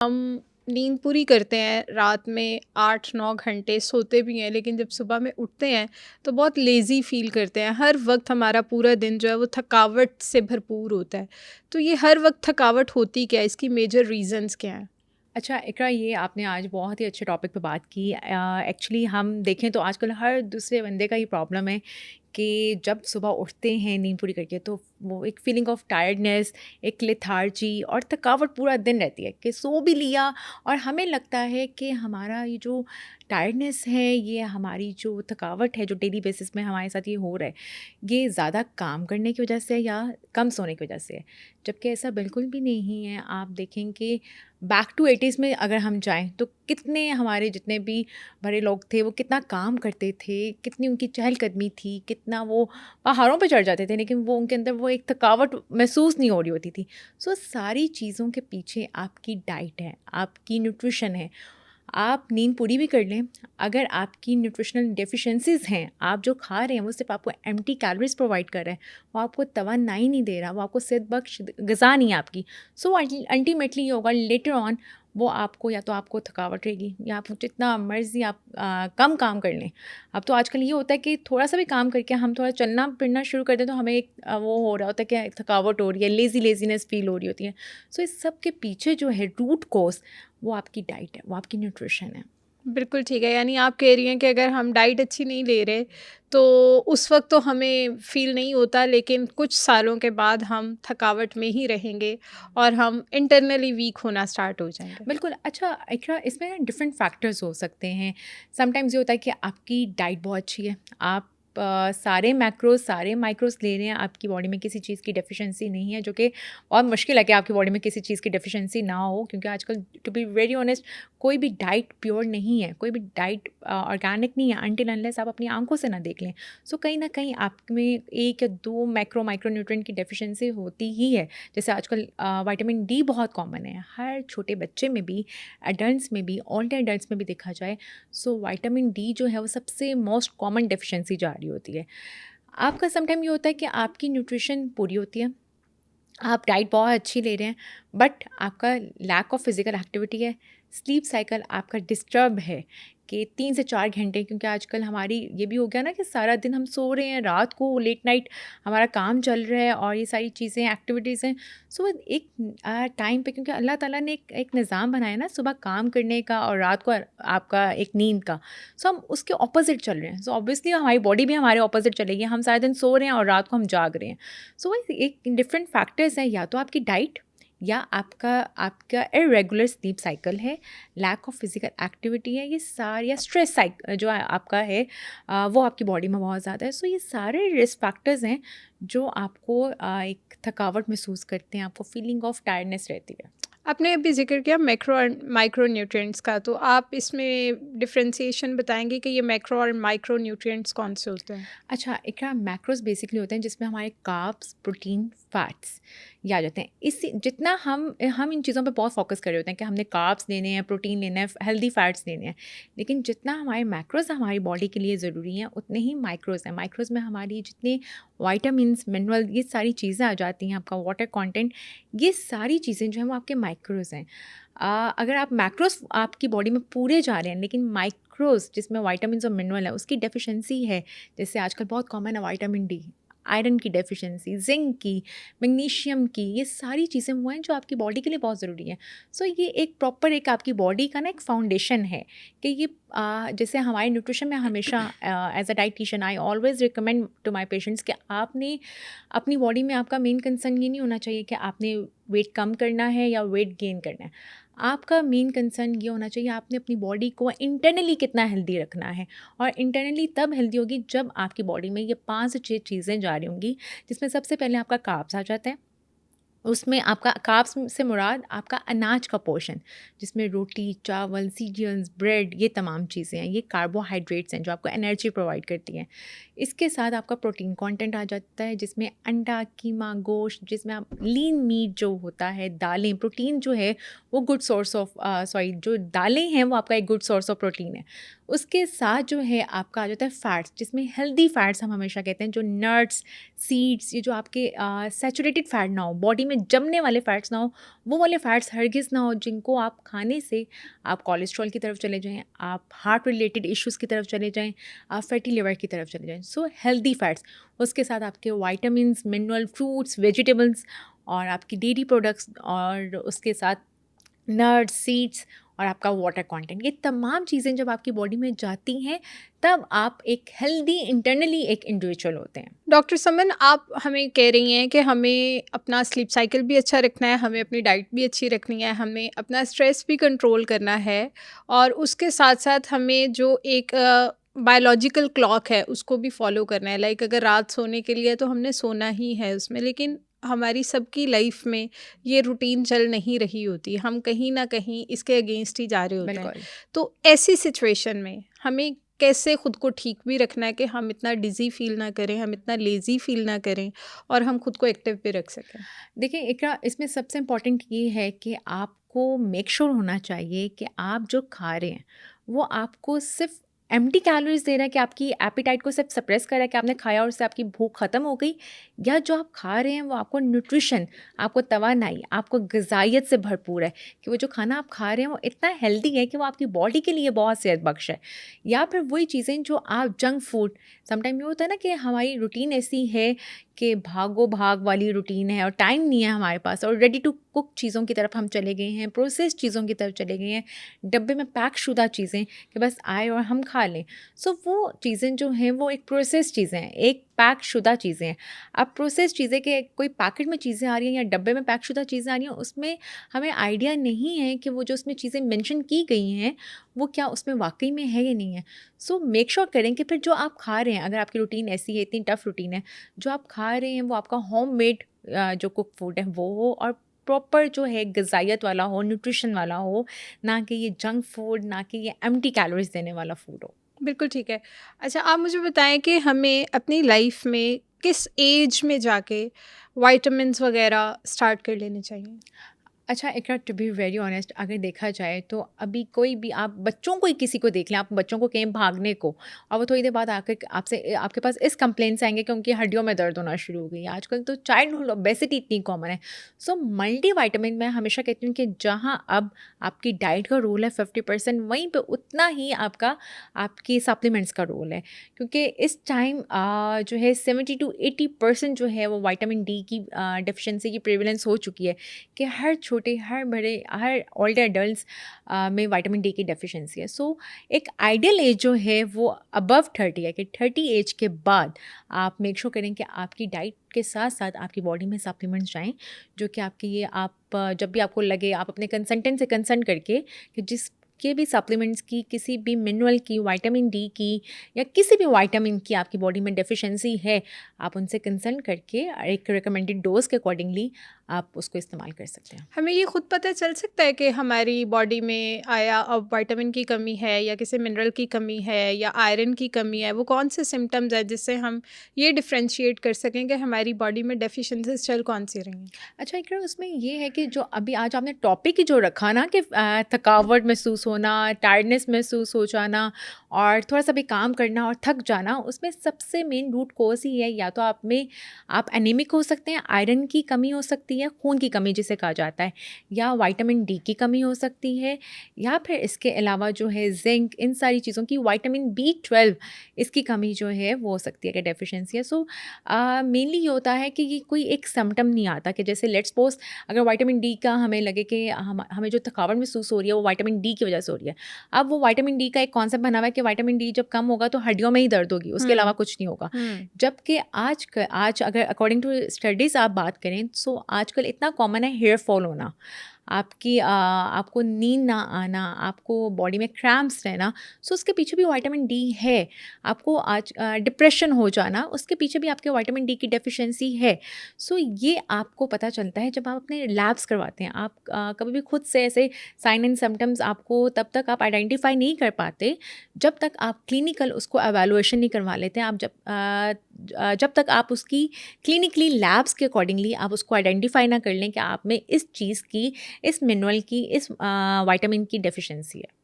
हम नींद पूरी करते हैं, रात में 8-9 घंटे सोते भी हैं, लेकिन जब सुबह में उठते हैं तो बहुत लेज़ी फ़ील करते हैं। हर वक़्त हमारा पूरा दिन जो है वो थकावट से भरपूर होता है। तो ये हर वक़्त थकावट होती क्या है? इसकी मेजर रीज़न्स क्या हैं? अच्छा, इकरा ये आपने आज बहुत ही अच्छे टॉपिक पे बात की। एक्चुअली हम देखें तो आजकल हर दूसरे बंदे का ये प्रॉब्लम है कि जब सुबह उठते हैं नींद पूरी करके तो वो एक फीलिंग ऑफ टायर्डनेस, एक लेथार्जी और थकावट पूरा दिन रहती है कि सो भी लिया और हमें लगता है कि हमारा ये जो टायर्डनेस है, ये हमारी जो थकावट है जो डेली बेसिस में हमारे साथ ये हो रहा है, ये ज़्यादा काम करने की वजह से या कम सोने की वजह से है। जबकि ऐसा बिल्कुल भी नहीं है। आप देखें कि बैक टू 80s में अगर हम जाएँ तो कितने हमारे जितने भी बड़े लोग थे वो कितना काम करते थे, कितनी उनकी चहलकदमी थी, कितना वो पहाड़ों पे चढ़ जाते थे, लेकिन वो उनके अंदर वो एक थकावट महसूस नहीं हो रही होती थी। सो सारी चीज़ों के पीछे आपकी डाइट है, आपकी न्यूट्रिशन है। आप नींद पूरी भी कर लें, अगर आपकी न्यूट्रिशनल डेफिशिएंसीज़ हैं, आप जो खा रहे हैं वो सिर्फ़ आपको एम्प्टी कैलोरीज़ प्रोवाइड कर रहे हैं, वो आपको तवानाई नहीं दे रहा, वो आपको सेहतबख्श ग़िज़ा नहीं है आपकी। सो अल्टीमेटली ये होगा लेटर ऑन, वो आपको या तो आपको थकावट रहेगी या आप जितना मर्ज़ी आप कम काम कर लें। अब तो आजकल ये होता है कि थोड़ा-सा भी काम करके हम थोड़ा चलना-फिरना शुरू कर दें तो हमें एक वो हो रहा होता है कि थकावट हो रही है, लेज़ीनेस फ़ील हो रही होती है। सो इस सब के पीछे जो है रूट कॉज़, वो आपकी डाइट है, वो आपकी न्यूट्रिशन है। बिल्कुल ठीक है, यानी आप कह रही हैं कि अगर हम डाइट अच्छी नहीं ले रहे, तो उस वक़्त तो हमें फ़ील नहीं होता, लेकिन कुछ सालों के बाद हम थकावट में ही रहेंगे और हम इंटरनली वीक होना स्टार्ट हो जाएँगे। बिल्कुल। अच्छा, इकरा इसमें ना डिफरेंट फैक्टर्स हो सकते हैं। समटाइम्स ये होता है कि आपकी डाइट बहुत अच्छी है, आप सारे मैक्रोज़, सारे माइक्रोज़ ले रहे हैं, आपकी बॉडी में किसी चीज़ की डेफ़िशिएंसी नहीं है, जो कि बहुत मुश्किल है कि आपकी बॉडी में किसी चीज़ की डेफ़िशिएंसी ना हो, क्योंकि आजकल टू बी वेरी ऑनेस्ट कोई भी डाइट प्योर नहीं है, कोई भी डाइट ऑर्गेनिक नहीं है अनटिल अनलेस आप अपनी आँखों से ना देख लें। सो कहीं न कहीं आप में 1 या 2 माइक्रो न्यूट्रिएंट की डेफ़िशिएंसी होती ही है। जैसे आजकल विटामिन डी बहुत कॉमन है, हर छोटे बच्चे में भी, एडल्ट्स में भी, ओल्ड एडल्ट्स में भी देखा जाए। सो विटामिन डी जो है वो सबसे मोस्ट कॉमन डेफिशिएंसी जा रही होती है। आपका सम टाइम ये होता है कि आपकी न्यूट्रिशन पूरी होती है, आप डाइट बहुत अच्छी ले रहे हैं, बट आपका लैक ऑफ फिजिकल एक्टिविटी है, स्लीप साइकिल आपका डिस्टर्ब है कि 3 से 4 घंटे, क्योंकि आजकल हमारी ये भी हो गया ना कि सारा दिन हम सो रहे हैं, रात को लेट नाइट हमारा काम चल रहा है और ये सारी चीज़ें एक्टिविटीज़ हैं। सो एक टाइम पे, क्योंकि अल्लाह ताला ने एक निज़ाम बनाया ना सुबह काम करने का और रात को आपका एक नींद का। सो हम उसके ऑपोजिट चल रहे हैं। सो ऑब्वियसली हमारी बॉडी भी हमारे ऑपोजिट चलेगी, हम सारा दिन सो रहे हैं और रात को हम जाग रहे हैं। सो एक डिफरेंट फैक्टर्स हैं, या तो आपकी डाइट या आपका आपका इरेगुलर स्लीप साइकिल है, लैक ऑफ फिजिकल एक्टिविटी है, ये सारे या स्ट्रेस जो आपका है वो आपकी बॉडी में बहुत ज़्यादा है। सो ये सारे रिस्क फैक्टर्स हैं जो आपको एक थकावट महसूस करते हैं, आपको फीलिंग ऑफ टायर्डनेस रहती है। आपने अभी ज़िक्र किया मैक्रो एंड माइक्रो न्यूट्रिएंट्स का, तो आप इसमें डिफ़रेंशिएशन बताएँगे कि ये मैक्रो और माइक्रो न्यूट्रिएंट्स कौन-से होते हैं? अच्छा, एक मैक्रोज बेसिकली होते हैं जिसमें हमारे कार्ब्स, प्रोटीन, फैट्स ये आ जाते हैं। इससे जितना हम इन चीज़ों पे बहुत फोकस कर रहे होते हैं कि हमने कार्ब्स लेने हैं, प्रोटीन लेना है, हेल्दी फैट्स लेने हैं, लेकिन जितना हमारे मैक्रोज हमारी बॉडी के लिए ज़रूरी हैं, उतने ही माइक्रोज हैं। माइक्रोज में हमारी जितने वाइटामिन, मिनरल, ये सारी चीज़ें आ जाती हैं, आपका वाटर कंटेंट, ये सारी चीज़ें जो हैं वो आपके माइक्रोज हैं। अगर आप मैक्रोज आपकी बॉडी में पूरे जा रहे हैं, लेकिन माइक्रोज जिसमें वाइटामिन और मिनरल है उसकी डेफिशिएंसी है, जैसे आजकल बहुत कॉमन है विटामिन डी, आयरन की डेफिशिएंसी, जिंक की, मैग्नीशियम की, ये सारी चीज़ें वो हैं जो आपकी बॉडी के लिए बहुत ज़रूरी हैं। सो ये एक प्रॉपर एक आपकी बॉडी का ना एक फाउंडेशन है कि ये जैसे हमारे न्यूट्रिशन में हमेशा as a dietitian I always recommend to my patients कि आपने अपनी बॉडी में, आपका मेन कंसर्न ये नहीं होना चाहिए कि आपने वेट कम करना है या वेट गेन करना है। आपका मेन कंसर्न ये होना चाहिए आपने अपनी बॉडी को इंटरनली कितना हेल्दी रखना है, और इंटरनली तब हेल्दी होगी जब आपकी बॉडी में ये 5 से 6 चीज़ें जा रही होंगी, जिसमें सबसे पहले आपका कार्ब्स आ जाता है। उसमें आपका कार्ब्स से मुराद आपका अनाज का पोर्शन, जिसमें रोटी, चावल, सीरियल्स, ब्रेड, ये तमाम चीज़ें हैं, ये कार्बोहाइड्रेट्स हैं जो आपको एनर्जी प्रोवाइड करती हैं। इसके साथ आपका प्रोटीन कंटेंट आ जाता है, जिसमें अंडा, कीमा, गोश्त, जिसमें आप लीन मीट जो होता है, दालें, प्रोटीन जो है वो गुड सोर्स ऑफ सॉरी जो दालें हैं वो आपका एक गुड सोर्स ऑफ प्रोटीन है। उसके साथ जो है आपका आ जाता है फैट्स, जिसमें हेल्दी फैट्स हम हमेशा कहते हैं, जो नट्स, सीड्स, ये जो आपके सैचुरेटेड फैट ना हो, बॉडी में जमने वाले फैट्स ना हो, वो वाले फैट्स हरगिज़ ना हो जिनको आप खाने से आप कोलेस्ट्रॉल की तरफ चले जाएँ, आप हार्ट रिलेटेड इश्यूज़ की तरफ चले जाएँ, आप फैटी लिवर की तरफ चले जाएँ। सो हेल्दी फैट्स, उसके साथ आपके विटामिन्स, मिनरल, फ्रूट्स, वेजिटेबल्स और आपकी डेयरी प्रोडक्ट्स और उसके साथ नट्स, सीड्स और आपका वाटर कंटेंट, ये तमाम चीज़ें जब आपकी बॉडी में जाती हैं तब आप एक हेल्दी इंटरनली एक इंडिविजुअल होते हैं। डॉक्टर समन, आप हमें कह रही हैं कि हमें अपना स्लीप साइकिल भी अच्छा रखना है, हमें अपनी डाइट भी अच्छी रखनी है, हमें अपना स्ट्रेस भी कंट्रोल करना है और उसके साथ-साथ हमें जो एक बायोलॉजिकल क्लॉक है उसको भी फॉलो करना है। लाइक अगर रात सोने के लिए तो हमने सोना ही है उसमें, लेकिन हमारी सबकी लाइफ में ये रूटीन चल नहीं रही होती। हम कहीं न कहीं इसके अगेंस्ट ही जा रहे होते हैं। बिल्कुल। तो ऐसी सिचुएशन में हमें कैसे खुद को ठीक भी रखना है कि हम इतना डिज़ी फ़ील ना करें, हम इतना लेज़ी फ़ील ना करें और हम खुद को एक्टिव भी रख सकें? देखिए इकरा, इसमें सबसे इम्पोर्टेंट ये है कि आपको मेक श्योर होना चाहिए कि आप जो खा रहे हैं वो आपको सिर्फ एम्प्टी कैलोरीज दे रहा है, कि आपकी एपिटाइट को सिर्फ सप्रेस कर रहा है कि आपने खाया और उससे आपकी भूख ख़त्म हो गई, या जो आप खा रहे हैं वो आपको न्यूट्रिशन, आपको तवानाई, आपको ग़िज़ाइयत से भरपूर है, कि वो जो खाना आप खा रहे हैं वो इतना हेल्दी है कि वो आपकी बॉडी के लिए बहुत सेहत बख्श है। या फिर वही चीज़ें जो आप जंक फूड, समटाइम ये होता है ना कि हमारी रूटीन ऐसी है कि भागो भाग वाली रूटीन है और टाइम नहीं है हमारे पास, और रेडी टू कुक चीज़ों की तरफ हम चले गए हैं, प्रोसेस चीज़ों की तरफ चले गए हैं, डब्बे में पैक शुदा चीज़ें कि बस आए और हम खा लें। सो वो चीज़ें जो हैं वो एक प्रोसेस चीज़ें हैं, एक पैक शुदा चीज़ें हैं। अब प्रोसेस चीज़ें के कोई पैकेट में चीज़ें आ रही हैं या डब्बे में पैक शुदा चीज़ें आ रही हैं, उसमें हमें आइडिया नहीं है कि वो जो उसमें चीज़ें मेंशन की गई हैं वो क्या उसमें वाकई में है या नहीं है। सो मेक श्योर करें कि फिर जो आप खा रहे हैं, अगर आपकी रूटीन ऐसी है, इतनी टफ रूटीन है, जो आप खा रहे हैं वो आपका होममेड जो कुक फूड है वो हो, और प्रॉपर जो है ग़िज़ाइयत वाला हो, न्यूट्रिशन वाला हो, ना कि ये जंक फूड, ना कि ये एम्प्टी कैलोरीज़ देने वाला फूड हो। बिल्कुल ठीक है। अच्छा, आप मुझे बताएँ कि हमें अपनी लाइफ में किस एज में जाके विटामिन्स वग़ैरह स्टार्ट कर लेने चाहिए? अच्छा इकरा, टू बी वेरी ऑनेस्ट, अगर देखा जाए तो अभी कोई भी आप बच्चों को ही किसी को देख लें, आप बच्चों को कहें भागने को और वो थोड़ी देर बाद आकर आपसे आपके पास इस कंप्लेन से आएंगे कि उनकी हड्डियों में दर्द होना शुरू हो गई है। आजकल तो चाइल्डहुड ओबेसिटी इतनी कॉमन है। सो मल्टी वाइटामिन मैं हमेशा कहती हूँ कि जहाँ अब आपकी डाइट का रोल है 50%, वहीं पे उतना ही आपका आपकी सप्लीमेंट्स का रोल है, क्योंकि इस टाइम जो है 70 to 80% जो है वो विटामिन डी की डिफिशेंसी की प्रेवलेंस हो चुकी है, कि हर छोटे, हर बड़े, हर ओल्डर एडल्ट्स में विटामिन डी की डेफिशिएंसी है। सो एक आइडियल एज जो है वो अबव 30 है, कि 30 एज के बाद आप मेक श्योर करें कि आपकी डाइट के साथ साथ आपकी बॉडी में सप्लीमेंट्स जाएँ, जो कि आपके ये आप जब भी आपको लगे आप अपने कंसल्टेंट से कंसल्ट करके कि जिसके भी सप्लीमेंट्स की, किसी भी मिनरल की, विटामिन डी की या किसी भी विटामिन की आपकी बॉडी में डेफिशिएंसी है, आप उनसे कंसल्ट करके एक रिकमेंडेड डोज के अकॉर्डिंगली आप उसको इस्तेमाल कर सकते हैं। हमें ये खुद पता चल सकता है कि हमारी बॉडी में आया अब विटामिन की कमी है या किसी मिनरल की कमी है या आयरन की कमी है? वो कौन से सिम्टम्स हैं जिससे हम ये डिफरेंशिएट कर सकें कि हमारी बॉडी में डेफिशिएंसीज चल कौन सी रही हैं? अच्छा इकरा, उसमें ये है कि जो अभी आज आपने टॉपिक ही जो रखा ना कि थकावट महसूस होना, टायर्डनेस महसूस हो जाना और थोड़ा सा भी काम करना और थक जाना, उसमें सबसे मेन रूट कोज ही है, या तो आप एनीमिक हो सकते हैं, आयरन की कमी हो सकती है, खून की कमी जिसे कहा जाता है, या विटामिन डी की कमी हो सकती है, या फिर इसके अलावा जो है जिंक, इन सारी चीज़ों की, विटामिन B12 इसकी कमी जो है वो हो सकती है कि डेफिशिएंसी है। सो मेनली ये होता है कि ये कोई एक सिम्टम नहीं आता कि जैसे लेट्स सपोज अगर विटामिन डी का हमें लगे कि हमें जो थकावट महसूस हो रही है वो विटामिन डी की वजह से हो रही है। अब वो विटामिन डी का एक कॉन्सेप्ट बना हुआ है कि विटामिन डी जब कम होगा तो हड्डियों में ही दर्द होगी, उसके अलावा कुछ नहीं होगा। जबकि आज अगर अकॉर्डिंग टू स्टडीज़ आप बात करें, सो आजकल इतना कॉमन है हेयर फॉल होना, आपको नींद ना आना, आपको बॉडी में क्रैम्प्स रहना, सो उसके पीछे भी विटामिन डी है। आपको आज डिप्रेशन हो जाना, उसके पीछे भी आपके विटामिन डी की डेफिशिएंसी है। सो ये आपको पता चलता है जब आप अपने लैब्स करवाते हैं। आप कभी भी खुद से ऐसे साइन एंड सिम्टम्स आपको तब तक आप आइडेंटिफाई नहीं कर पाते जब तक आप क्लिनिकल उसको एवेलुएशन नहीं करवा लेते हैं। आप जब तक आप उसकी क्लिनिकली लैब्स के अकॉर्डिंगली आप उसको आइडेंटिफाई ना कर लें कि आप में इस चीज़ की, इस मिनरल की, इस विटामिन की डेफिशिएंसी है।